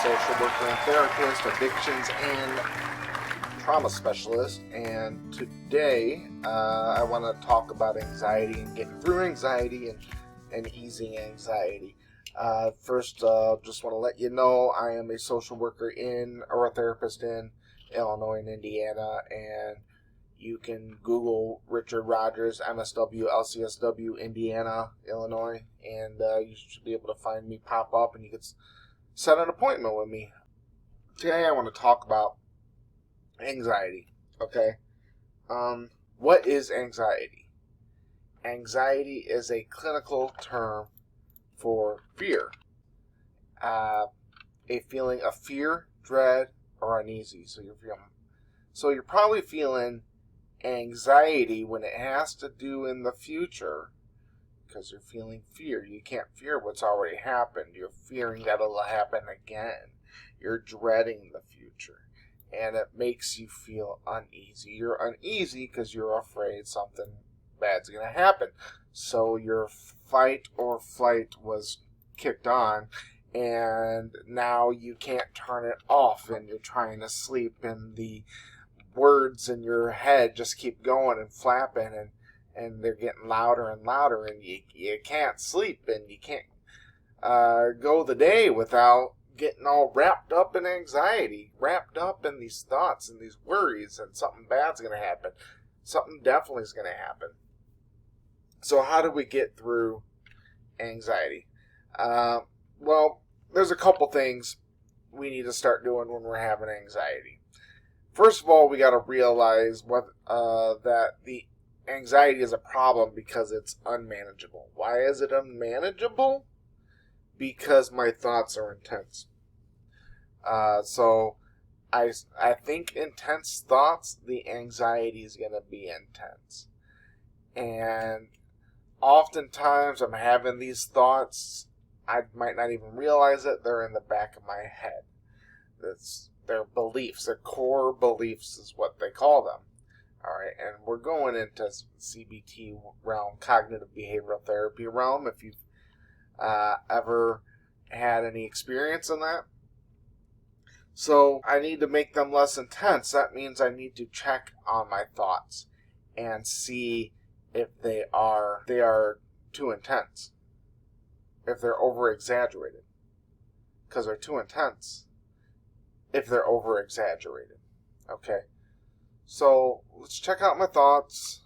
social worker and therapist, addictions and trauma specialist, and today I want to talk about anxiety and getting through anxiety and easing anxiety. First, just want to let you know I am a social worker or a therapist in Illinois and Indiana, and you can Google Richard Rogers, MSW, LCSW, Indiana, Illinois, and you should be able to find me pop up, and you can set an appointment with me. Today I want to talk about anxiety, okay? What is anxiety? Anxiety is a clinical term for fear. A feeling of fear, dread, or uneasy. So you're probably feeling anxiety when it has to do in the future, because you're feeling fear. You can't fear what's already happened. You're fearing that it'll happen again. You're dreading the future, and it makes you feel uneasy. You're uneasy because you're afraid something bad's going to happen. So your fight or flight was kicked on, and now you can't turn it off, and you're trying to sleep, and the words in your head just keep going and flapping, and they're getting louder and louder, and you can't sleep, and you can't go the day without getting all wrapped up in anxiety, wrapped up in these thoughts and these worries, and something bad's going to happen. Something definitely is going to happen. So how do we get through anxiety? Well, there's a couple things we need to start doing when we're having anxiety. First of all, we got to realize that the anxiety is a problem because it's unmanageable. Why is it unmanageable? Because my thoughts are intense. So I think intense thoughts, the anxiety is going to be intense. And oftentimes I'm having these thoughts, I might not even realize it, they're in the back of my head. Their beliefs, their core beliefs is what they call them. All right, and we're going into CBT realm, cognitive behavioral therapy realm, if you've ever had any experience in that. So I need to make them less intense. That means I need to check on my thoughts and see if they are too intense, if they're over-exaggerated, because they're too intense if they're over-exaggerated. Okay, so let's check out my thoughts.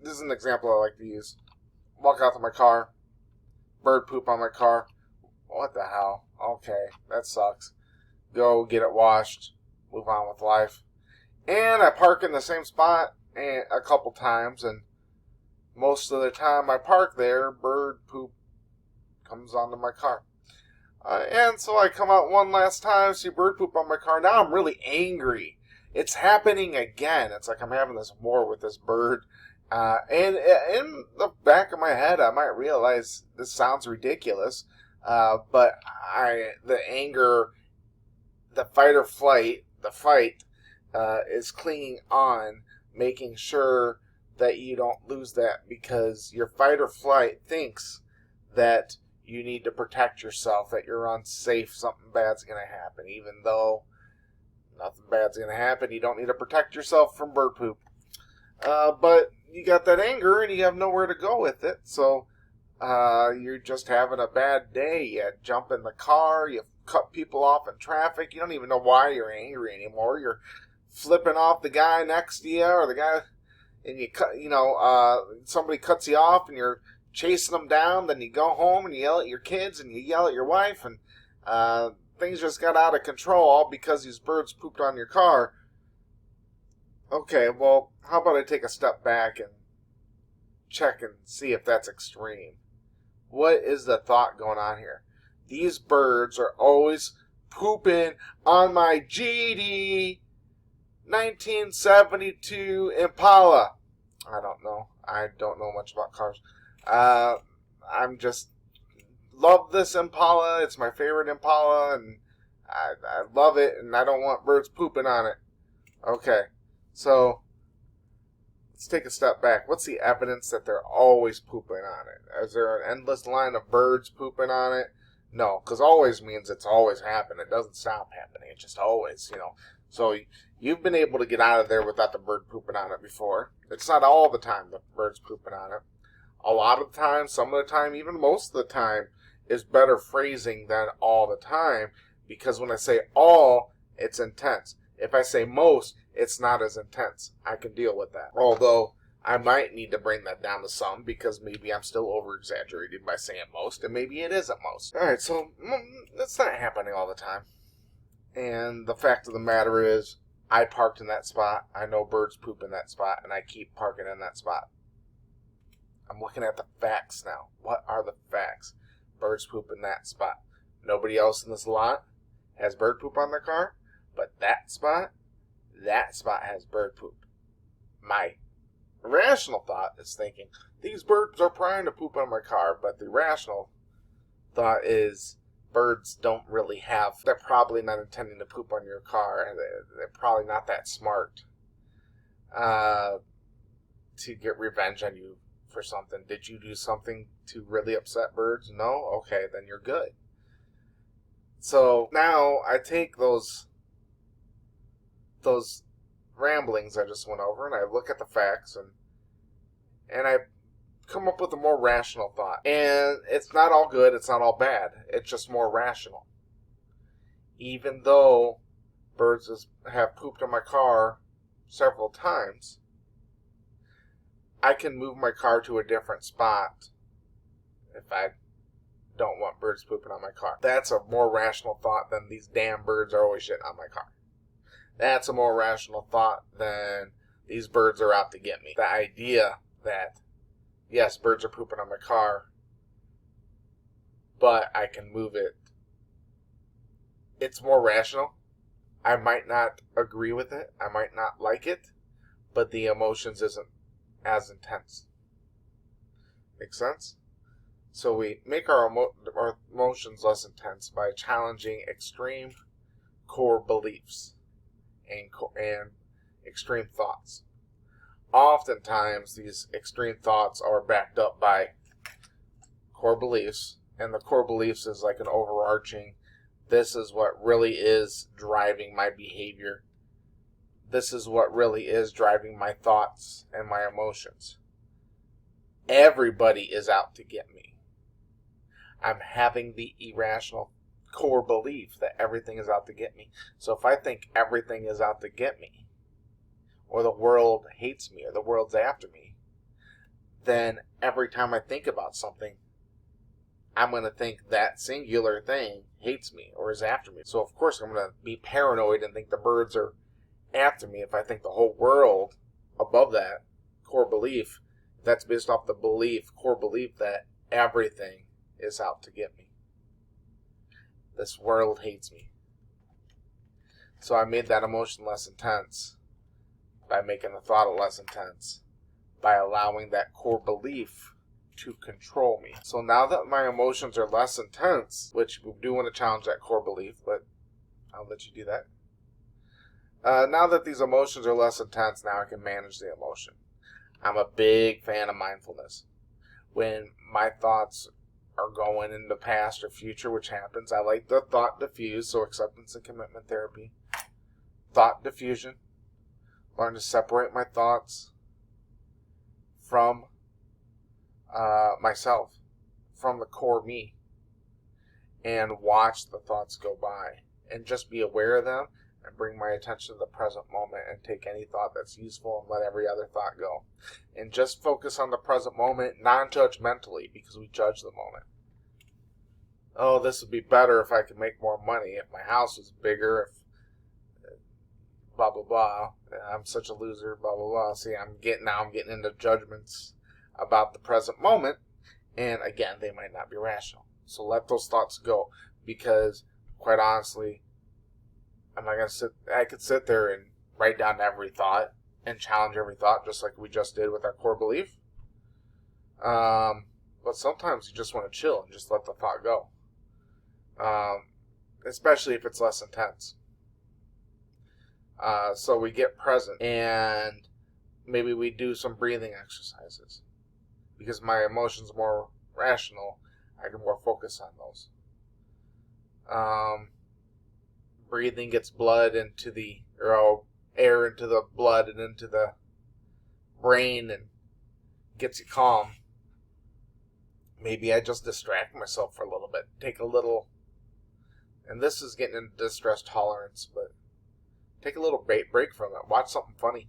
This is an example I like to use. Walk out to my car, bird poop on my car. What the hell? Okay, that sucks. Go get it washed, move on with life. And I park in the same spot a couple times, and most of the time I park there, bird poop comes onto my car. And so I come out one last time, see bird poop on my car. Now I'm really angry. It's happening again. It's like I'm having this war with this bird. And in the back of my head, I might realize this sounds ridiculous, but the anger, the fight or flight, the fight, is clinging on, making sure that you don't lose that, because your fight or flight thinks that you need to protect yourself, that you're unsafe, something bad's going to happen. Even though nothing bad's going to happen, you don't need to protect yourself from bird poop. But you got that anger and you have nowhere to go with it, so you're just having a bad day. You jump in the car, you cut people off in traffic, you don't even know why you're angry anymore. You're flipping off the guy next to you, or the guy, and somebody cuts you off and you're chasing them down. Then you go home and you yell at your kids and you yell at your wife, and things just got out of control all because these birds pooped on your car. Okay, well, how about I take a step back and check and see if that's extreme? What is the thought going on here? These birds are always pooping on my GD 1972 Impala. I don't know. I don't know much about cars. I'm just love this Impala. It's my favorite Impala, and I love it, and I don't want birds pooping on it. Okay, so let's take a step back. What's the evidence that they're always pooping on it? Is there an endless line of birds pooping on it? No, because always means it's always happened. It doesn't stop happening. It just always, So you've been able to get out of there without the bird pooping on it before. It's not all the time the bird's pooping on it. A lot of the time, some of the time, even most of the time, is better phrasing than all the time, because when I say all, it's intense. If I say most, it's not as intense. I can deal with that. Although I might need to bring that down to some, because maybe I'm still over-exaggerating by saying most, and maybe it isn't most. Alright, so that's not happening all the time. And the fact of the matter is, I parked in that spot, I know birds poop in that spot, and I keep parking in that spot. I'm looking at the facts now. What are the facts? Birds poop in that spot. Nobody else in this lot has bird poop on their car, but that spot has bird poop. My rational thought is thinking, these birds are trying to poop on my car, but the rational thought is birds don't really have, they're probably not intending to poop on your car. They're probably not that smart to get revenge on you for something. Did you do something to really upset birds? No? Okay, then you're good. So now I take those ramblings I just went over and I look at the facts and I come up with a more rational thought. And it's not all good, it's not all bad. It's just more rational. Even though birds have pooped on my car several times, I can move my car to a different spot if I don't want birds pooping on my car. That's a more rational thought than these damn birds are always shitting on my car. That's a more rational thought than these birds are out to get me. The idea that, yes, birds are pooping on my car, but I can move it. It's more rational. I might not agree with it. I might not like it, but the emotions isn't as intense. Make sense? So we make our emotions less intense by challenging extreme core beliefs and extreme thoughts. Oftentimes, these extreme thoughts are backed up by core beliefs, and the core beliefs is like an overarching, this is what really is driving my behavior. This is what really is driving my thoughts and my emotions. Everybody is out to get me. I'm having the irrational core belief that everything is out to get me. So if I think everything is out to get me, or the world hates me, or the world's after me, then every time I think about something, I'm going to think that singular thing hates me or is after me. So of course I'm going to be paranoid and think the birds are after me. If I think the whole world above that core belief, that's based off the core belief that everything is out to get me. This world hates me. So I made that emotion less intense by making the thought less intense, by allowing that core belief to control me. So now that my emotions are less intense, which we do want to challenge that core belief, but I'll let you do that. Now that these emotions are less intense, now I can manage the emotion. I'm a big fan of mindfulness. When my thoughts are going in the past or future, which happens, I like the thought diffuse, so acceptance and commitment therapy. Thought diffusion. Learn to separate my thoughts from myself, from the core me, and watch the thoughts go by, and just be aware of them, and bring my attention to the present moment, and take any thought that's useful and let every other thought go. And just focus on the present moment, non-judgmentally, because we judge the moment. Oh, this would be better if I could make more money, if my house was bigger, if blah, blah, blah. I'm such a loser, blah, blah, blah. See, I'm getting into judgments about the present moment, and again, they might not be rational. So let those thoughts go, because quite honestly, I could sit there and write down every thought and challenge every thought, just like we just did with our core belief. But sometimes you just want to chill and just let the thought go. Especially if it's less intense. So we get present, and maybe we do some breathing exercises. Because my emotions are more rational, I can more focus on those. Breathing gets blood into the, or air into the blood and into the brain and gets you calm. Maybe I just distract myself for a little bit. Take a little, and this is getting into distress tolerance, but take a little break from it. Watch something funny.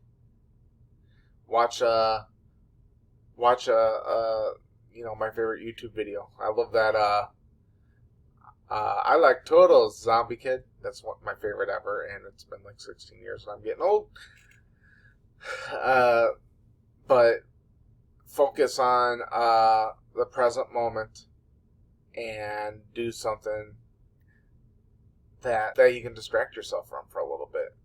Watch my favorite YouTube video. I love that. I like Turtles, Zombie Kid. That's my favorite ever, and it's been like 16 years, and I'm getting old. But focus on the present moment and do something that you can distract yourself from for a little bit.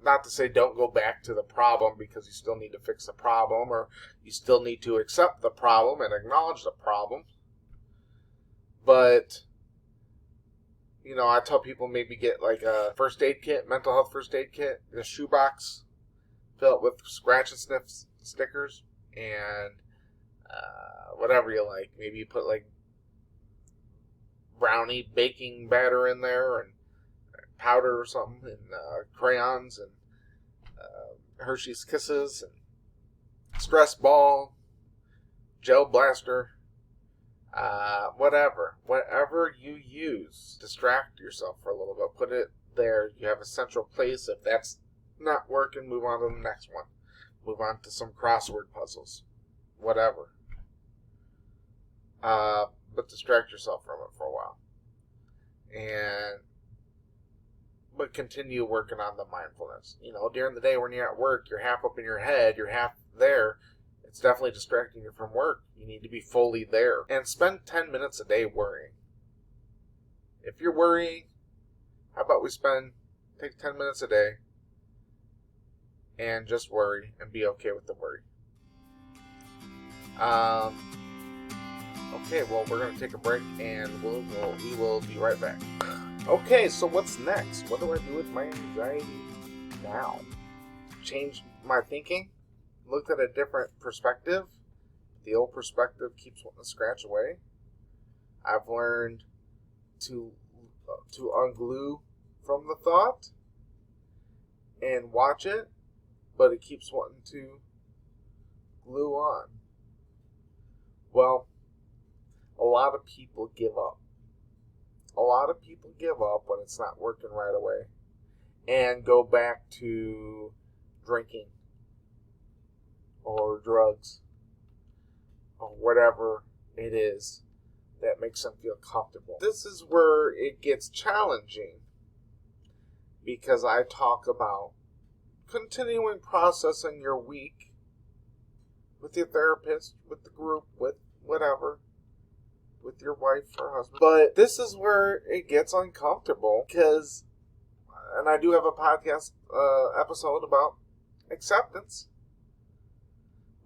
Not to say don't go back to the problem, because you still need to fix the problem, or you still need to accept the problem and acknowledge the problem. But, I tell people maybe get like a first aid kit, mental health first aid kit, in a shoebox, fill it with scratch and sniff stickers, and whatever you like. Maybe you put like brownie baking batter in there, and powder or something, and crayons, and Hershey's Kisses, and stress ball, gel blaster, whatever you use. Distract yourself for a little bit. Put it there. You have a central place. If that's not working, move on to the next one. Move on to some crossword puzzles. Whatever. But distract yourself from it for a while. But continue working on the mindfulness. During the day when you're at work, you're half up in your head, you're half there. It's definitely distracting you from work. You need to be fully there. And spend 10 minutes a day worrying. If you're worrying, how about we take 10 minutes a day and just worry and be okay with the worry. Okay, well, we're going to take a break, and we will be right back. Okay, so what's next? What do I do with my anxiety now? Changed my thinking? Looked at a different perspective? The old perspective keeps wanting to scratch away. I've learned to unglue from the thought and watch it, but it keeps wanting to glue on. Well, a lot of people give up. A lot of people give up when it's not working right away and go back to drinking or drugs or whatever it is that makes them feel comfortable. This is where it gets challenging, because I talk about continuing processing your week with your therapist, with the group, with whatever, with your wife or husband. But this is where it gets uncomfortable, because, and I do have a podcast episode about acceptance,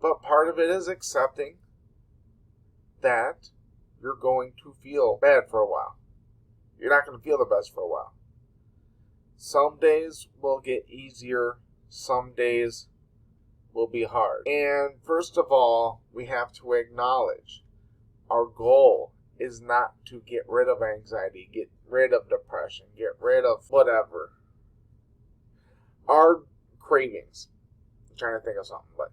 but part of it is accepting that you're going to feel bad for a while. You're not going to feel the best for a while. Some days will get easier. Some days will be hard. And first of all, we have to acknowledge our goal is not to get rid of anxiety, get rid of depression, get rid of whatever. Our cravings, I'm trying to think of something, but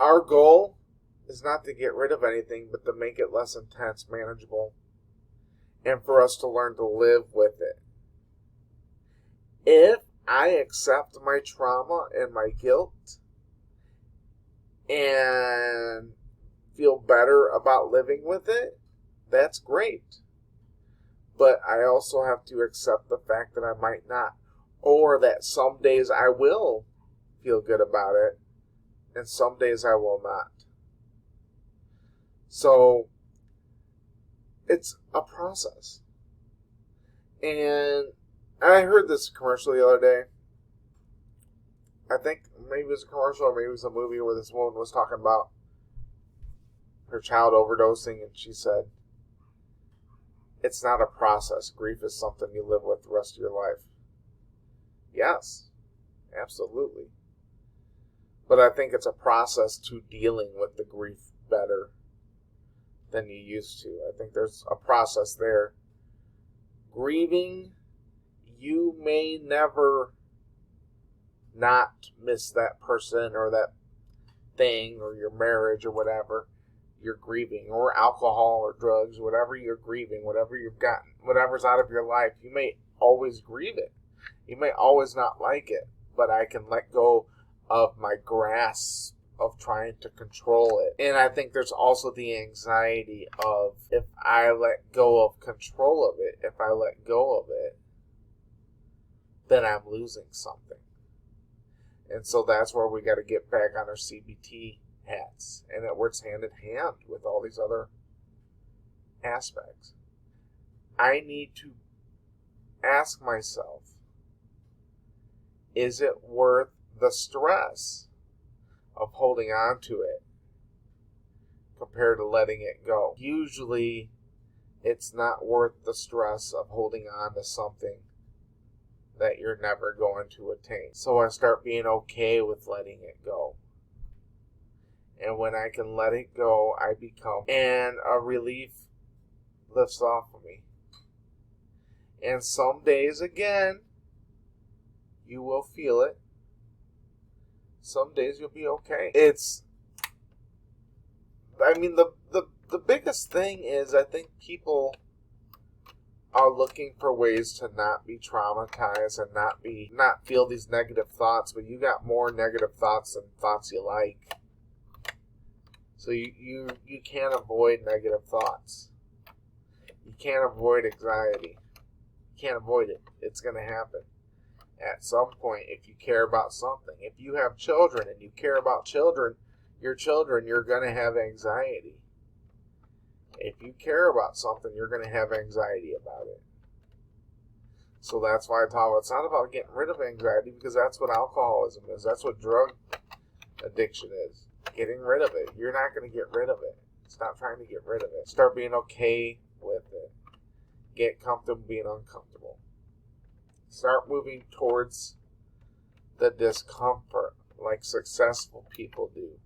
our goal is not to get rid of anything, but to make it less intense, manageable, and for us to learn to live with it. If I accept my trauma and my guilt and feel better about living with it, that's great. But I also have to accept the fact that I might not, or that some days I will feel good about it, and some days I will not. So, it's a process. And I heard this commercial the other day. I think maybe it was a commercial or maybe it was a movie where this woman was talking about her child overdosing, and she said, it's not a process. Grief is something you live with the rest of your life. Yes, absolutely. But I think it's a process to dealing with the grief better than you used to. I think there's a process there. Grieving, you may never not miss that person or that thing or your marriage or whatever you're grieving, or alcohol or drugs, whatever you're grieving, whatever you've gotten, whatever's out of your life. You may always grieve it. You may always not like it, but I can let go of my grasp of trying to control it. And I think there's also the anxiety of, if I let go of control of it, if I let go of it, then I'm losing something. And so that's where we got to get back on our CBT hats, and it works hand in hand with all these other aspects. I need to ask myself, is it worth the stress of holding on to it compared to letting it go? Usually it's not worth the stress of holding on to something that you're never going to attain. So I start being okay with letting it go. And when I can let it go, I become, and a relief lifts off of me. And some days, again, you will feel it. Some days you'll be okay. The biggest thing is, I think people are looking for ways to not be traumatized and not feel these negative thoughts, but you got more negative thoughts than thoughts you like. So you can't avoid negative thoughts. You can't avoid anxiety. You can't avoid it. It's going to happen at some point if you care about something. If you have children and you care about your children, you're going to have anxiety. If you care about something, you're going to have anxiety about it. So that's why I talk about, it's not about getting rid of anxiety, because that's what alcoholism is. That's what drug addiction is. Getting rid of it. You're not going to get rid of it. Stop trying to get rid of it. Start being okay with it. Get comfortable being uncomfortable. Start moving towards the discomfort like successful people do.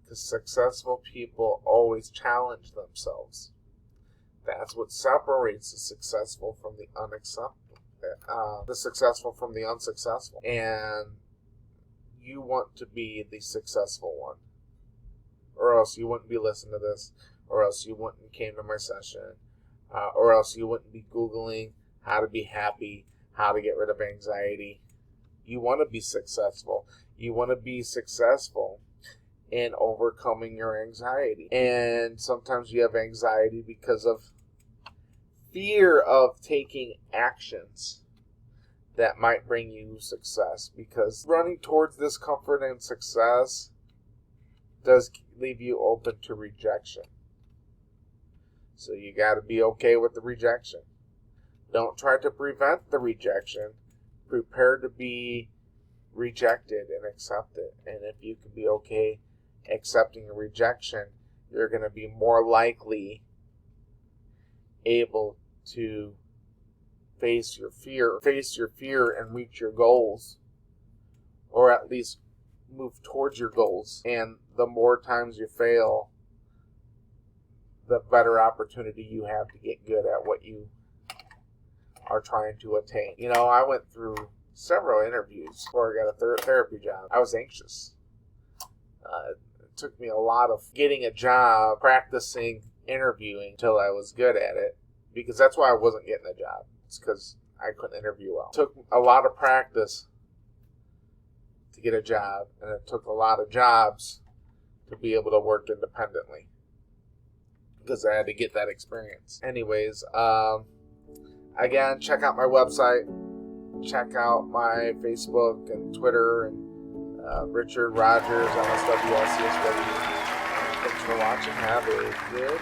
Because successful people always challenge themselves. That's what separates the successful from the unacceptable. The successful from the unsuccessful. And you want to be the successful one, or else you wouldn't be listening to this, or else you wouldn't came to my session, or else you wouldn't be Googling how to be happy, how to get rid of anxiety. You want to be successful. You want to be successful in overcoming your anxiety. And sometimes you have anxiety because of fear of taking actions that might bring you success, because running towards discomfort and success does leave you open to rejection. So you got to be okay with the rejection. Don't try to prevent the rejection. Prepare to be rejected and accept it. And if you can be okay accepting a rejection, you're going to be more likely able to face your fear and reach your goals, or at least move towards your goals. And the more times you fail, the better opportunity you have to get good at what you are trying to attain. You know, I went through several interviews before I got a therapy job. I was anxious. It took me a lot of getting a job, practicing interviewing until I was good at it, because that's why I wasn't getting a job. It's because I couldn't interview well. It took a lot of practice to get a job, and it took a lot of jobs to be able to work independently, because I had to get that experience. Anyways, again, check out my website. Check out my Facebook and Twitter, and Richard Rogers, MSWLCSW. Thanks for watching. Have a good